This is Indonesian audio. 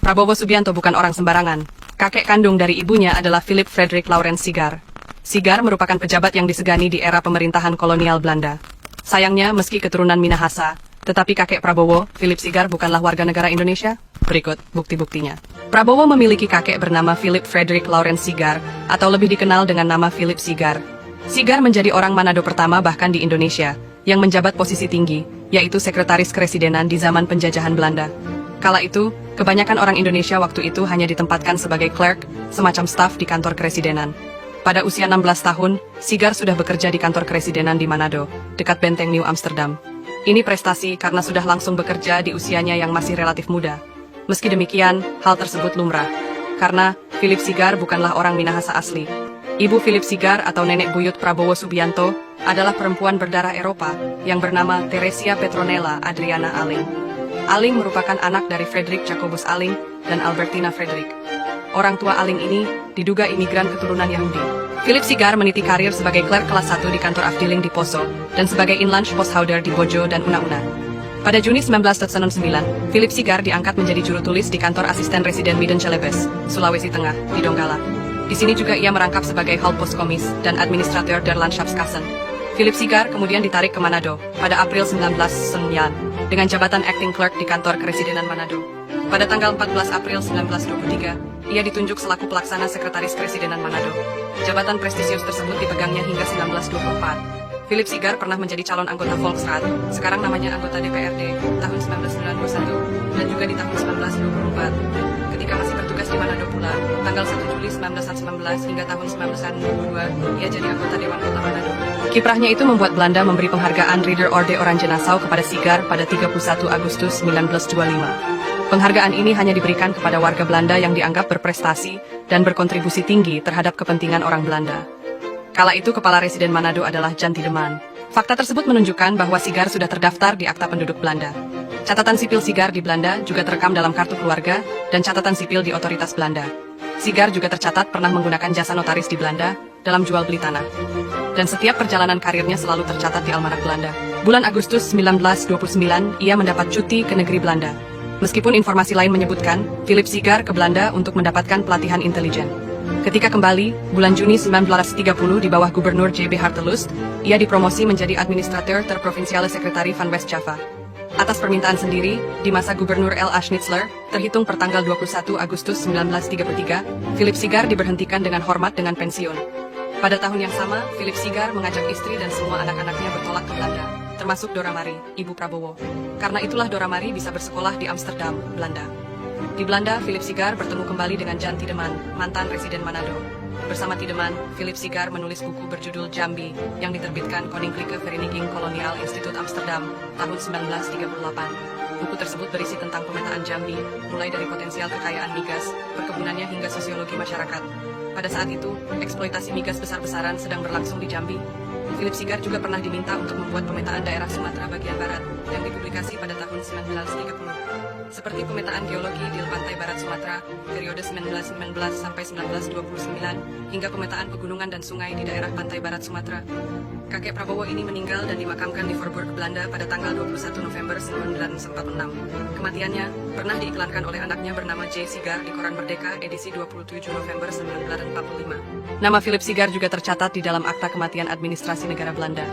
Prabowo Subianto bukan orang sembarangan. Kakek kandung dari ibunya adalah Philip Frederick Laurens Sigar. Sigar merupakan pejabat yang disegani di era pemerintahan kolonial Belanda. Sayangnya, meski keturunan Minahasa, tetapi kakek Prabowo, Philip Sigar, bukanlah warga negara Indonesia. Berikut bukti-buktinya. Prabowo memiliki kakek bernama Philip Frederick Laurens Sigar, atau lebih dikenal dengan nama Philip Sigar. Sigar menjadi orang Manado pertama bahkan di Indonesia, yang menjabat posisi tinggi, yaitu sekretaris kepresidenan di zaman penjajahan Belanda. Kala itu, kebanyakan orang Indonesia waktu itu hanya ditempatkan sebagai clerk, semacam staf di kantor kepresidenan. Pada usia 16 tahun, Sigar sudah bekerja di kantor kepresidenan di Manado, dekat Benteng New Amsterdam. Ini prestasi karena sudah langsung bekerja di usianya yang masih relatif muda. Meski demikian, hal tersebut lumrah. Karena Philip Sigar bukanlah orang Minahasa asli. Ibu Philip Sigar atau nenek buyut Prabowo Subianto adalah perempuan berdarah Eropa yang bernama Teresia Petronella Adriana Aling. Aling merupakan anak dari Frederick Jacobus Aling dan Albertina Frederick. Orang tua Aling ini diduga imigran keturunan Yahudi. Philip Sigar meniti karir sebagai clerk kelas 1 di kantor Afdeling di Poso dan sebagai inlange posthouder di Bojo dan Una-Una. Pada Juni 1999, Philip Sigar diangkat menjadi juru tulis di kantor asisten residen Medan Celebes, Sulawesi Tengah, di Donggala. Di sini juga ia merangkap sebagai Halposkomis dan administrateur der Landschaftskassen. Philip Sigar kemudian ditarik ke Manado pada April 1999 dengan jabatan acting clerk di kantor kepresidenan Manado. Pada tanggal 14 April 1923, ia ditunjuk selaku pelaksana sekretaris kepresidenan Manado. Jabatan prestisius tersebut dipegangnya hingga 1924. Philip Sigar pernah menjadi calon anggota Volksraad, sekarang namanya anggota DPRD, tahun 1991 dan juga di tahun 1924. Ketika masih bertugas di Manado pula, tanggal 1 Juli 1919 hingga tahun 1992, ia jadi anggota Dewan Kota Manado. Kiprahnya itu membuat Belanda memberi penghargaan Ridder Orde Oranje Nassau kepada Sigar pada 31 Agustus 1925. Penghargaan ini hanya diberikan kepada warga Belanda yang dianggap berprestasi dan berkontribusi tinggi terhadap kepentingan orang Belanda. Kala itu kepala residen Manado adalah Jan Tiedeman. Fakta tersebut menunjukkan bahwa Sigar sudah terdaftar di akta penduduk Belanda. Catatan sipil Sigar di Belanda juga terekam dalam kartu keluarga dan catatan sipil di otoritas Belanda. Sigar juga tercatat pernah menggunakan jasa notaris di Belanda dalam jual beli tanah. Dan setiap perjalanan karirnya selalu tercatat di Almanak Belanda. Bulan Agustus 1929, ia mendapat cuti ke negeri Belanda. Meskipun informasi lain menyebutkan, Philip Sigar ke Belanda untuk mendapatkan pelatihan intelijen. Ketika kembali, bulan Juni 1930 di bawah Gubernur J.B. Hartelust, ia dipromosi menjadi administrateur terprovinsiale sekretari van West Java. Atas permintaan sendiri, di masa Gubernur L.A. Schnitzler, terhitung pertanggal 21 Agustus 1933, Philip Sigar diberhentikan dengan hormat dengan pensiun. Pada tahun yang sama, Philip Sigar mengajak istri dan semua anak-anaknya bertolak ke Belanda, termasuk Dora Marie, ibu Prabowo. Karena itulah Dora Marie bisa bersekolah di Amsterdam, Belanda. Di Belanda, Philip Sigar bertemu kembali dengan Jan Tiedeman, mantan residen Manado. Bersama Tiedeman, Philip Sigar menulis buku berjudul Jambi yang diterbitkan Koninklijke Vereniging Kolonial Instituut Amsterdam tahun 1938. Buku tersebut berisi tentang pemetaan Jambi, mulai dari potensial kekayaan migas, perkebunannya hingga sosiologi masyarakat. Pada saat itu, eksploitasi migas besar-besaran sedang berlangsung di Jambi. Philip Sigar juga pernah diminta untuk membuat pemetaan daerah Sumatera bagian barat yang dipublikasi pada tahun 1930. Seperti pemetaan geologi di pantai barat Sumatera periode 1919 sampai 1929 hingga pemetaan pegunungan dan sungai di daerah pantai barat Sumatera. Kakek Prabowo ini meninggal dan dimakamkan di Voorburg, Belanda pada tanggal 21 November 1946. Kematiannya pernah diiklankan oleh anaknya bernama J. Sigar di Koran Merdeka edisi 27 November 1945. Nama Philip Sigar juga tercatat di dalam akta kematian administrasi negara Belanda.